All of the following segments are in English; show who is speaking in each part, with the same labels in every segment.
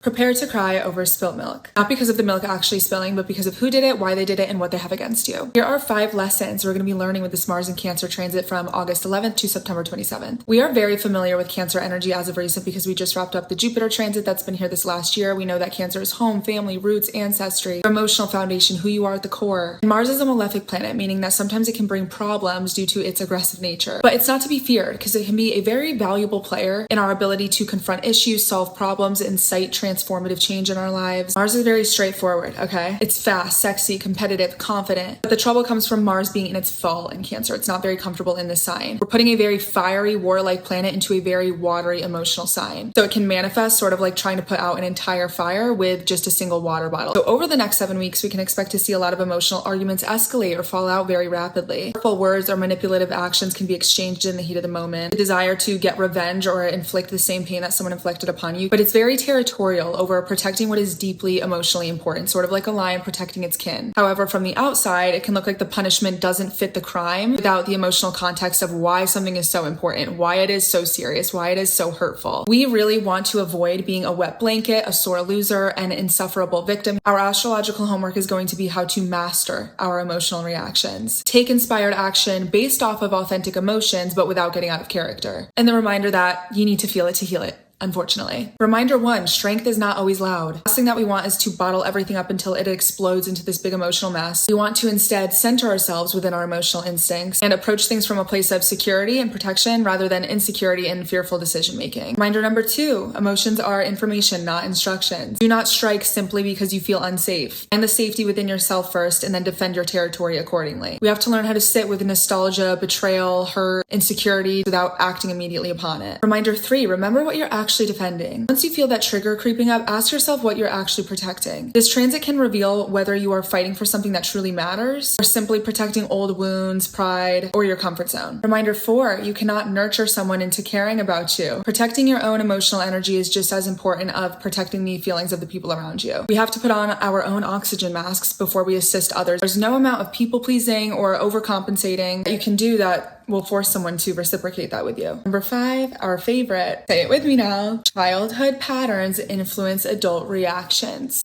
Speaker 1: Prepare to cry over spilt milk. Not because of the milk actually spilling, but because of who did it, why they did it, and what they have against you. Here are 5 lessons we're going to be learning with this Mars and Cancer transit from August 11th to September 27th. We are very familiar with Cancer energy as of recent because we just wrapped up the Jupiter transit that's been here this last year. We know that Cancer is home, family, roots, ancestry, your emotional foundation, who you are at the core. And Mars is a malefic planet, meaning that sometimes it can bring problems due to its aggressive nature. But it's not to be feared because it can be a very valuable player in our ability to confront issues, solve problems, incite transformative change in our lives. Mars is very straightforward, okay? It's fast, sexy, competitive, confident. But the trouble comes from Mars being in its fall in Cancer. It's not very comfortable in this sign. We're putting a very fiery, warlike planet into a very watery, emotional sign. So it can manifest sort of like trying to put out an entire fire with just a single water bottle. So over the next 7 weeks, we can expect to see a lot of emotional arguments escalate or fall out very rapidly. Hurtful words or manipulative actions can be exchanged in the heat of the moment. The desire to get revenge or inflict the same pain that someone inflicted upon you. But it's very territorial over protecting what is deeply emotionally important, sort of like a lion protecting its kin. However, from the outside, it can look like the punishment doesn't fit the crime without the emotional context of why something is so important, why it is so serious, why it is so hurtful. We really want to avoid being a wet blanket, a sore loser, and an insufferable victim. Our astrological homework is going to be how to master our emotional reactions. Take inspired action based off of authentic emotions, but without getting out of character. And the reminder that you need to feel it to heal it. Unfortunately. Reminder 1, strength is not always loud. The last thing that we want is to bottle everything up until it explodes into this big emotional mess. We want to instead center ourselves within our emotional instincts and approach things from a place of security and protection rather than insecurity and fearful decision making. Reminder number 2, emotions are information, not instructions. Do not strike simply because you feel unsafe. Find the safety within yourself first and then defend your territory accordingly. We have to learn how to sit with nostalgia, betrayal, hurt, insecurity without acting immediately upon it. Reminder 3, remember what you're actually defending. Once you feel that trigger creeping up, ask yourself what you're actually protecting. This transit can reveal whether you are fighting for something that truly matters or simply protecting old wounds, pride, or your comfort zone. Reminder 4, you cannot nurture someone into caring about you. Protecting your own emotional energy is just as important of protecting the feelings of the people around you. We have to put on our own oxygen masks before we assist others. There's no amount of people pleasing or overcompensating that you can do that will force someone to reciprocate that with you. Number 5, our favorite. Say it with me now. Childhood patterns influence adult reactions.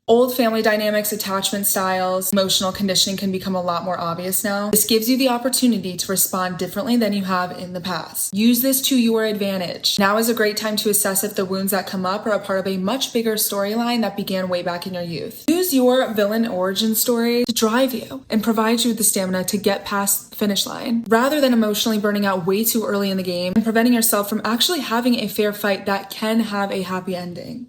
Speaker 1: Old family dynamics, attachment styles, emotional conditioning can become a lot more obvious now. This gives you the opportunity to respond differently than you have in the past. Use this to your advantage. Now is a great time to assess if the wounds that come up are a part of a much bigger storyline that began way back in your youth. Use your villain origin story to drive you and provide you with the stamina to get past the finish line, rather than emotionally burning out way too early in the game and preventing yourself from actually having a fair fight that can have a happy ending.